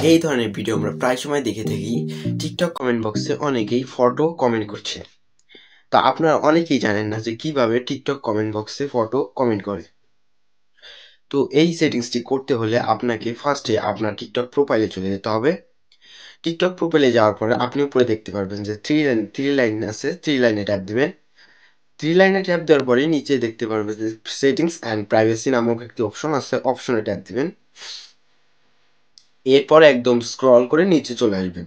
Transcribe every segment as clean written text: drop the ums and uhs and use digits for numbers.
এই ধরনের ভিডিও আমরা প্রায় সময় দেখে থাকি। টিকটক কমেন্ট বক্সে অনেকেই ফটো কমেন্ট করছে। তা আপনারা অনেকেই জানেন না যে কিভাবে টিকটক কমেন্ট বক্সে ফটো কমেন্ট করে। তো এই সেটিংসটি করতে হলে আপনাকে ফার্স্টে আপনার টিকটক প্রোফাইলে চলে যেতে হবে। টিকটক প্রোফাইলে যাওয়ার পরে আপনি উপরে দেখতে পারবেন যে থ্রি লাইন আছে, থ্রি লাইনে ট্যাপ দিবেন। থ্রি লাইনে ট্যাপ দেওয়ার পরে নিচে দেখতে পারবেন যে সেটিংস অ্যান্ড প্রাইভেসি নামক একটি অপশন আছে, অপশনে ট্যাপ দিবেন। এরপর একদম স্ক্রল করে নিচে চলে আসবেন।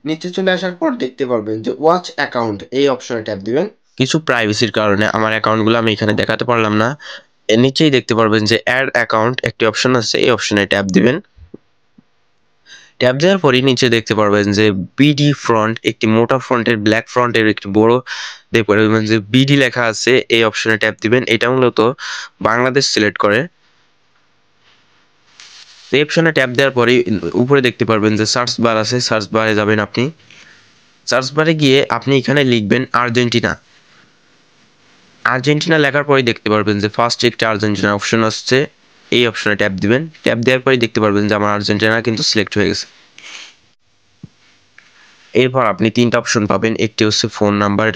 নিচে চলে আসার পর দেখতে পারবেন যে ওয়াচ অ্যাকাউন্ট, এই অপশনে ট্যাপ দিবেন। কিছু প্রাইভেসির কারণে আমার অ্যাকাউন্টগুলো আমি এখানে দেখাতে পারলাম না। এর নিচেই দেখতে পারবেন যে অ্যাড অ্যাকাউন্ট একটি অপশন আছে, এই অপশনে ট্যাপ দিবেন। ট্যাপ দেওয়ার পরই নিচে দেখতে পারবেন যে বিডি ফ্রন্ট, একটি মোটা ফ্রন্টের ব্ল্যাক ফ্রন্টের একটি বড় দেখতে পারবেন যে বিডি লেখা আছে, এই অপশনে ট্যাপ দিবেন। এটা মূলত বাংলাদেশ সিলেক্ট করে। এই অপশনে ট্যাপ দেওয়ার পরেই উপরে দেখতে পারবেন যে সার্চ বার আছে, সার্চ বারে যাবেন। আপনি সার্চ বারে গিয়ে আপনি এখানে লিখবেন আর্জেন্টিনা। আর্জেন্টিনা লেখার পরেই দেখতে পারবেন যে ফার্স্ট একটা আর্জেন্টিনা অপশন আসছে, এই অপশনে ট্যাপ দিবেন। ট্যাপ দেওয়ার পরেই দেখতে পারবেন যে আমার আর্জেন্টিনা কিন্তু সিলেক্ট হয়ে গেছে। এরপর আপনি তিনটা অপশন পাবেন, একটি হচ্ছে ফোন নাম্বার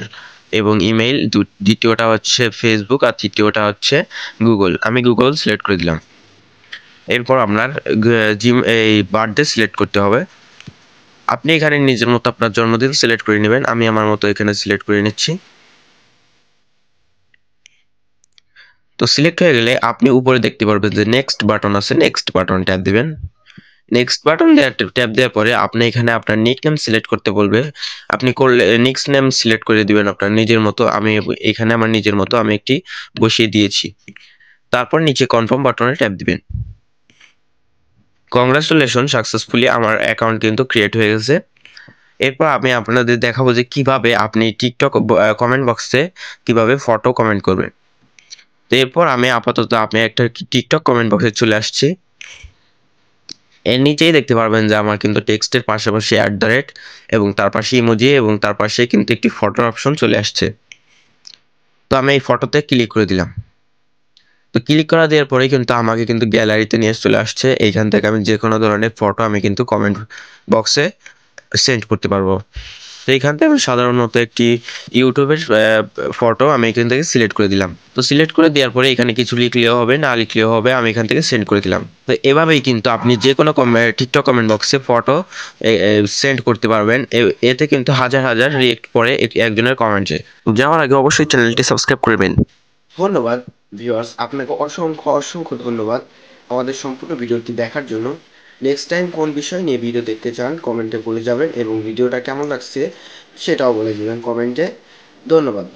এবং ইমেইল, দ্বিতীয়টা হচ্ছে ফেসবুক, আর তৃতীয়টা হচ্ছে গুগল। আমি গুগল সিলেক্ট করে দিলাম। এরপর আপনার এই বার্থডে সিলেক্ট করতে হবে। আপনি এখানে নিজের মতো আপনার জন্মদিন সিলেক্ট করে নেবেন। আমি আমার মতো এখানে সিলেক্ট করে নিচ্ছি। তো সিলেক্ট হয়ে গেলে আপনি উপরে দেখতে পারবেন যে নেক্সট বাটন আছে, নেক্সট বাটন ট্যাপ দিবেন। নেক্সট বাটন ট্যাপ দেওয়ার পরে আপনি এখানে আপনার নিক নেম সিলেক্ট করতে বলবে। আপনি করলে নিক্স নেম সিলেক্ট করে দিবেন আপনার নিজের মতো। আমি এখানে আমার নিজের মতো আমি একটি বসিয়ে দিয়েছি। তারপর নিচে কনফার্ম বাটনে ট্যাপ দিবেন। কংগ্রাচুলেশন, সাকসেসফুলি আমার অ্যাকাউন্ট কিন্তু ক্রিয়েট হয়ে গেছে। এরপর আমি আপনাদের দেখাবো যে কিভাবে আপনি টিকটক কমেন্ট বক্সে কিভাবে ফটো কমেন্ট করবেন। তো এরপর আমি আপাতত আপনি একটা টিকটক কমেন্ট বক্সে চলে আসছি। এর নিচেই দেখতে পারবেন যে আমার কিন্তু টেক্সটের পাশাপাশি @ এবং তার পাশে ইমোজি এবং তার পাশে কিন্তু একটি ফটোর অপশন চলে আসছে। তো আমি এই ফটোতে ক্লিক করে দিলাম। তো ক্লিক করা দেওয়ার পরেই কিন্তু আমাকে কিন্তু গ্যালারিতে নিয়ে চলে আসছে। এইখান থেকে আমি যে কোনো ধরনের ফটো আমি কিন্তু কমেন্ট বক্সে সেন্ড করতে পারবো। তো এইখান থেকে আমি সাধারণত একটি ইউটিউবের ফটো আমি এখান থেকে সিলেক্ট করে দিলাম। তো সিলেক্ট করে দেওয়ার পরে এখানে কিছু লিখলেও হবে, না লিখলেও হবে, আমি এখান থেকে সেন্ড করে দিলাম। তো এভাবেই কিন্তু আপনি যে কোনো টিকটক কমেন্ট বক্সে ফটো সেন্ড করতে পারবেন। এতে কিন্তু হাজার হাজার রিয়েক্ট পড়ে একজনের কমেন্টে। যাওয়ার আগে অবশ্যই চ্যানেলটি সাবস্ক্রাইব করবেন। ধন্যবাদ ভিউয়ার্স, আপনাকে অসংখ্য অসংখ্য ধন্যবাদ আমাদের সম্পূর্ণ ভিডিওটি দেখার জন্য। নেক্সট টাইম কোন বিষয় নিয়ে ভিডিও দেখতে চান কমেন্টে বলে যাবেন এবং ভিডিওটা কেমন লাগছে সেটাও বলে দেবেন কমেন্টে। ধন্যবাদ।